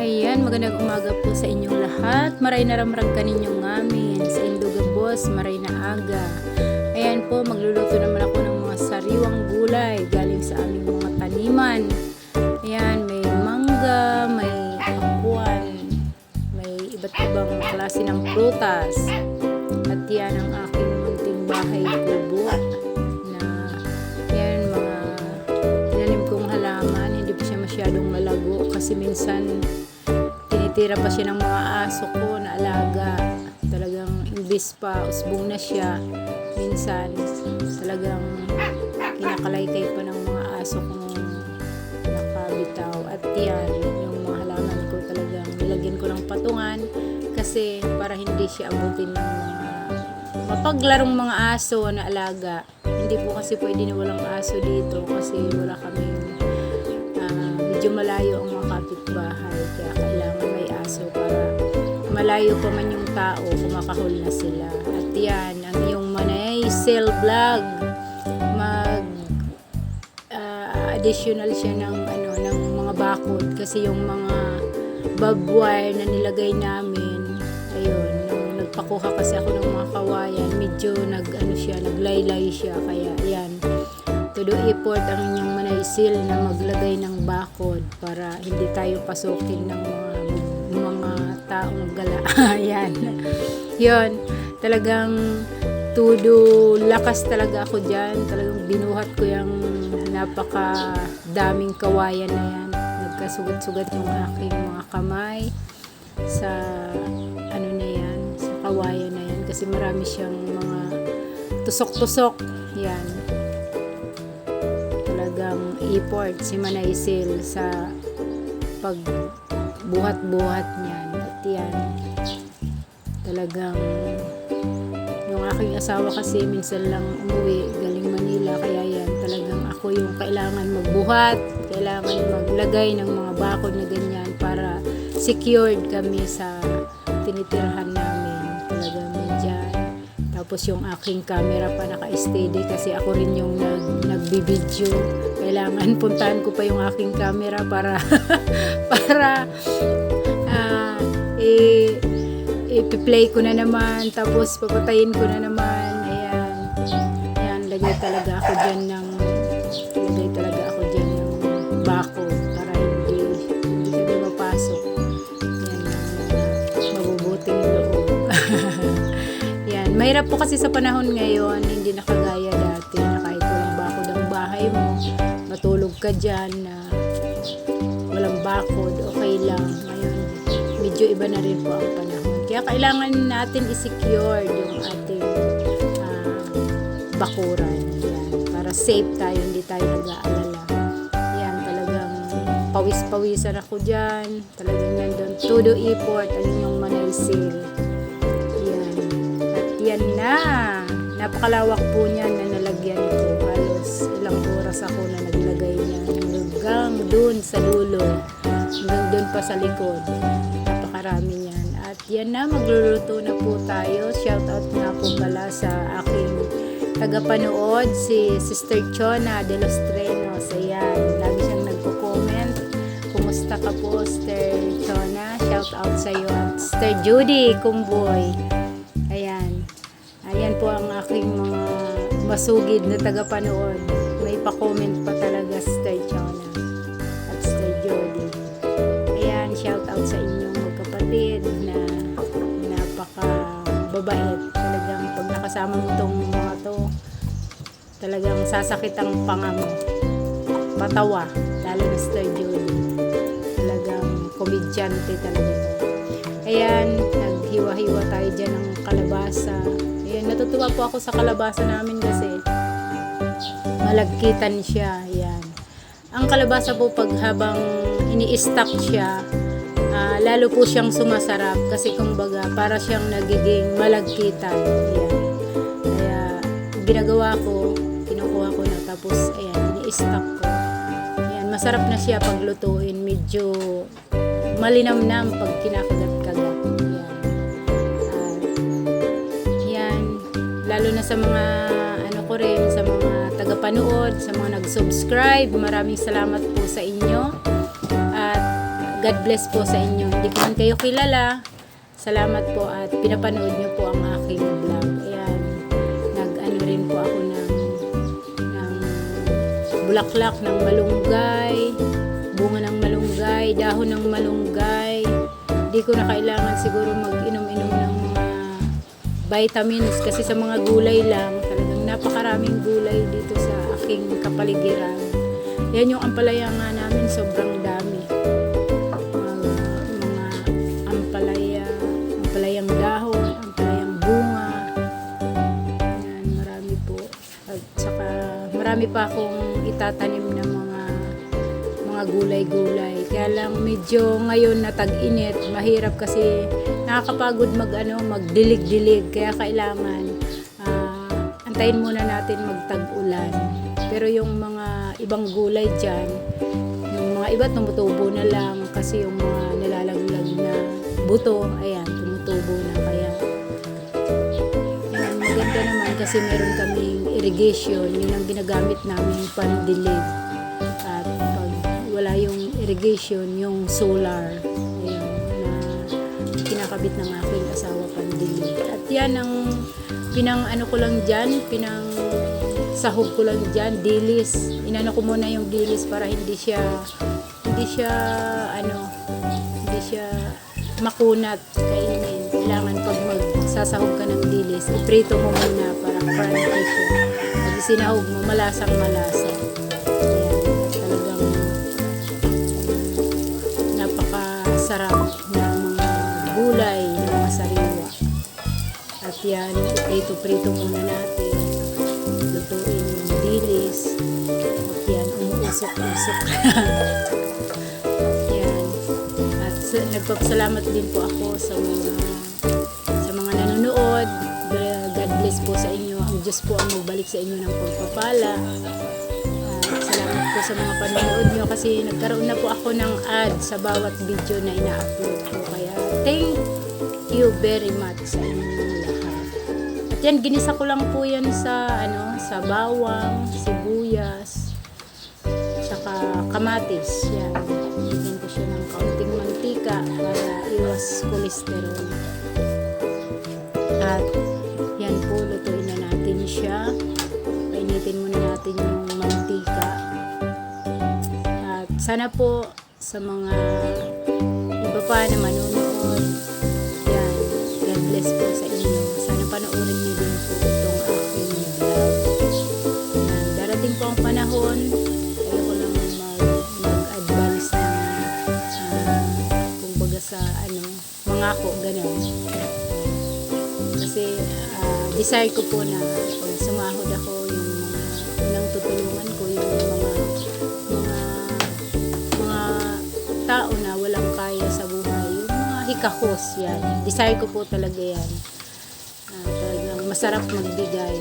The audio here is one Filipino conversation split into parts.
Ayan, magandang umaga po sa inyong lahat. Maray na ramrag kaninyong ngamin. Sa Induga Boss, maray na aga. Ayan po, magluluto naman ako ng mga sariwang gulay galing sa aming mga taniman. Ayan, may mangga, may akuan, may iba't ibang klase ng prutas. At yan ang aking munting bahay kubo na yan, mga tinanim kong halaman. Hindi pa siya masyadong malago kasi minsan tinitira pa siya ng mga aso ko na alaga. Talagang imbis pa usbong na siya, minsan talagang kinakalaykay pa ng mga aso kong nakabitaw. At yan, yung mga halaman ko talagang nilagyan ko ng patungan kasi para hindi siya abutin ng mga mapaglarong mga aso na alaga. Hindi po kasi pwede na walang aso dito kasi wala kami medyo malayo ang mga kapitbahay, kaya kailangan may aso para malayo pa man yung tao, kumakahol na sila. At yan, ang iyong Manay Sale Vlog, additional siya ng mga bakod kasi yung mga barbed wire na nilagay namin, ayun, nung nagpakuha kasi ako ng mga kawayan, medyo naglaylay siya, kaya yan, todo effort ang inyong manaisil na maglagay ng bakod para hindi tayo pasukin ng mga taong gala. Yan. Yun. Talagang todo lakas talaga ako dyan. Talagang binuhat ko yung napaka daming kawayan na yan. Nagkasugat-sugat yung aking mga kamay sa na yan, sa kawayan na yan. Kasi marami siyang mga tusok-tusok. Yan. Talagang effort si Manaisil sa pagbuhat-buhat niyan. At yan, talagang yung aking asawa kasi minsan lang umuwi galing Manila, kaya yan, talagang ako yung kailangan magbuhat, kailangan maglagay ng mga bakod na ganyan para secured kami sa tinitirahan namin. Talagang dyan. Tapos yung aking camera pa naka-steady kasi ako rin yung nagbibideo. Kailangan puntahan ko pa yung aking camera para i-play ko na naman, tapos papatayin ko na naman. Ayan, lagay talaga ako dyan ng bako para hindi kami mapasok. Yan, mabubuting loob. Yan, mahirap po kasi sa panahon ngayon, hindi nakagaya dati na kahit walang bakod ang bahay mo, matulog ka dyan na walang bakod, okay lang. Ngayon, medyo iba na rin po ang panahon. Kaya kailangan natin i-secure yung ating bakuran. Yan, para safe tayo, hindi tayo nag-aalala. Yan, talagang pawis-pawisan ako dyan. Talagang nandun, todo effort, ang inyong Manaisil. Yan. At yan na. Napakalawak po niyan na nalagyan ko. Halos ilang oras ako na naglagay niyan. Hanggang dun sa dulo. Hanggang dun pa sa likod. Napakarami niyan. At yan na, magluluto na po tayo. Shoutout nga po pala sa aking tagapanood, si Sister Chona de los Trenos. Ayan, lagi siyang nagko-comment. Kumusta ka po, Sister Chona? Shoutout sa iyo. At Sister Judy Kumboy. Ayan. Ayan po ang aking mga masugid na tagapanood. May pa-comment pa talaga, Sister Chona at Sister Judy. Ayan, shoutout sa inyong magkapatid na napaka-babait. Talagang pag nakasama mo itong mga to, talagang sasakit ang panga mo. Patawa, lalo na Sister Judy. Talagang komedyante talaga to. Ayan, naghiwa-hiwa tayo dyan ng kalabasa. Ayan, natutuwa po ako sa kalabasa namin kasi malagkitan siya. Ayan. Ang kalabasa po pag habang ini-stack siya, lalo po siyang sumasarap kasi kumbaga para siyang nagiging malagkitan. Ayan. Kaya ginagawa ko, kinukuha ko na, tapos ayan, ini-stack ko. Ayan, masarap na siya pag lutuin, medyo malinamnam pag kinakagat-kagat. Ayan, lalo na sa mga ko rin, sa mga tagapanood, sa mga nag-subscribe, maraming salamat po sa inyo. At God bless po sa inyo. Hindi ko man kayo kilala. Salamat po at pinapanood nyo po ang aking vlog. Ayan, nag-ano rin po ako ng bulaklak ng malunggay, bunga ng malunggay, dahon ng malunggay. Hindi ko na kailangan siguro mag-inom-inom ng mga vitamins kasi sa mga gulay lang, talagang napakaraming gulay dito sa aking kapaligiran. Yan yung ampalaya nga namin, sobrang dami. Mga ampalayang dahon, ampalayang bunga. Yan, marami po. At saka marami pa akong itatanim na mga gulay-gulay. Kaya lang medyo ngayon na tag-init, mahirap kasi nakakapagod magdilig-dilig. Kaya kailangan antayin muna natin magtag-ulan. Pero yung mga ibang gulay dyan, yung mga iba tumutubo na lang kasi yung mga nilalaglag na buto, ayan, tumutubo na. Kaya yan, maganda naman kasi meron kaming irrigation, yun ang ginagamit namin pandilig. At pag wala yung irrigation, yung solar, ayan, na kinakabit ng aking asawa pandilig. At yan ang pinang sahog ko lang dyan, dilis. Inano ko muna yung dilis para hindi siya makunat kainin. Kailangan pag magsasahog ka ng dilis, iprito mo muna para crunchy siya. Pag sinahog mo, malasang-malasa. Ayan, talagang napakasarap ng mga gulay, ng mga sariwa. At yan, iprito-prito muna natin. Lutuin yung dilis. At yan, umuusok-usok. Yan. At nagpapasalamat din po ako sa mga nanonood. God bless po sa inyo. Ang Diyos po ang magbalik sa inyo ng pagpapala. Salamat po sa mga panonood nyo kasi nagkaroon na po ako ng ad sa bawat video na ina-upload ko. Kaya thank you very much sa inyong lahat. At yan, ginisa ko lang po yan sa bawang, sibuyas, saka kamatis. Yan. Bigyan ko siya ng kaunting mantika para iwas cholesterol. At yan po, lutuin na natin siya. Painitin muna natin yung mantika. At sana po sa mga iba pa na manonood, yan, God bless po sa inyo. Sana panoorin niyo din po itong aking vlog. Yan, darating po ang panahon, ayoko lang mag-advance na kumbaga sa mangako, ganun. Kasi desire ko po na pag sumahod ako, yung mga unang tutulungan ko, yung mga tao na walang kaya sa buhay, yung mga hikahos, yan. Desire ko po talaga yan. Talagang masarap magbigay.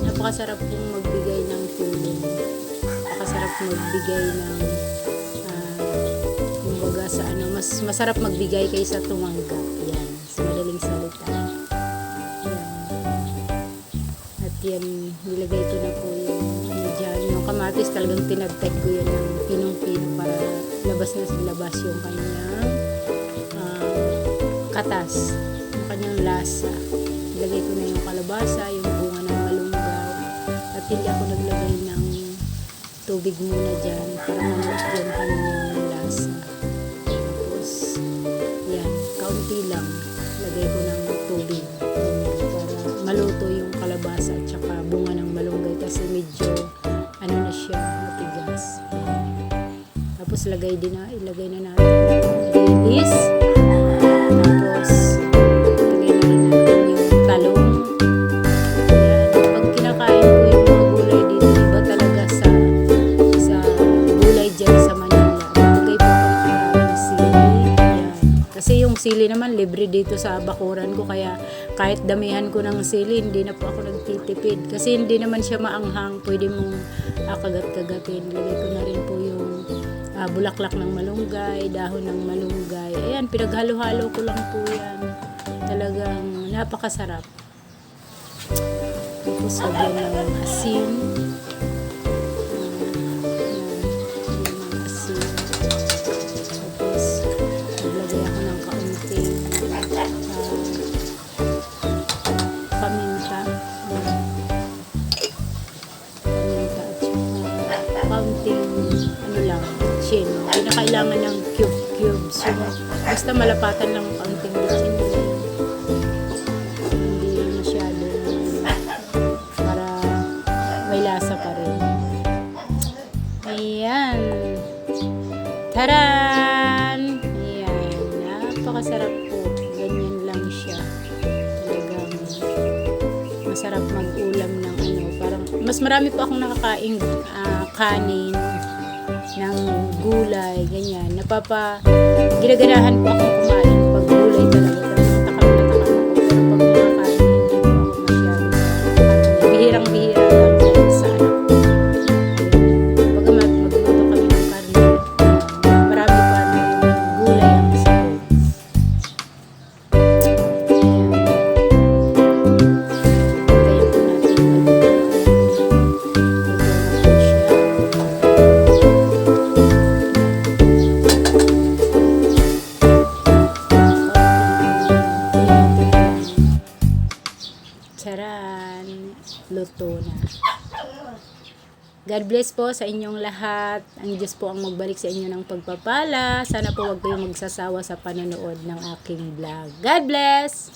Napakasarap pong magbigay ng tulong. Napakasarap magbigay ng kumbaga sa mas masarap magbigay kaysa tumanggap. Yan, sa madaling salita. Yan, nilagay ko na po yung dyan. Yung kamatis talagang tinagtag ko yan ng pinong-pino para labas yung kanyang katas, yung kanyang lasa. Nilagay ko na yung kalabasa, yung bunga ng malunggay, at hindi ako naglagay ng tubig muna dyan para manuot yung kanyang lasa. Tapos yan, kaunti lang lagay ko ng tubig para maluto yung kalabasa at saka bunga ng malunggay kasi medyo na siya, matigas. Tapos ilagay na natin yung dilis. Tapos ilagay na rin natin yung talong. Ayan. Pag kinakain ko yung mga gulay dito, iba talaga sa gulay dyan sa Manila. Ilagay po ng sili. Ayan. Kasi yung sili naman libre dito sa bakuran ko, kaya kahit damihan ko ng sili, hindi na po ako nagtitipid. Kasi hindi naman siya maanghang, pwede mong kagat-kagatin. Lagay ko na rin po yung bulaklak ng malunggay, dahon ng malunggay. Ayan, pinaghalo-halo ko lang po yan. Talagang napakasarap. Tapos lagyan ng asin. Tapos Basta malapatan lang ang kaunting bitsin. Hindi masyado para may lasa pa rin. Ayan. Taran! Ayan. Napakasarap po. Ganyan lang siya. Talagang masarap mag-ulam ng ano. Parang, mas marami po akong nakakaing kanin ng gulay, ganyan. Ginaganahan po akong kumain pag gulay talaga. Pero natakam ako. Pero pag mga kanin, hindi po ako masyado. Bihirang-bihira lang dahil sa anak ko. Pagamat magluto kami ng karne, marami pa ng gulay ang sa loob. Kaya po natin Charan, luto na. God bless po sa inyong lahat. Ang Diyos po ang magbalik sa inyo ng pagpapala. Sana po wag kayong magsasawa sa panonood ng aking vlog. God bless!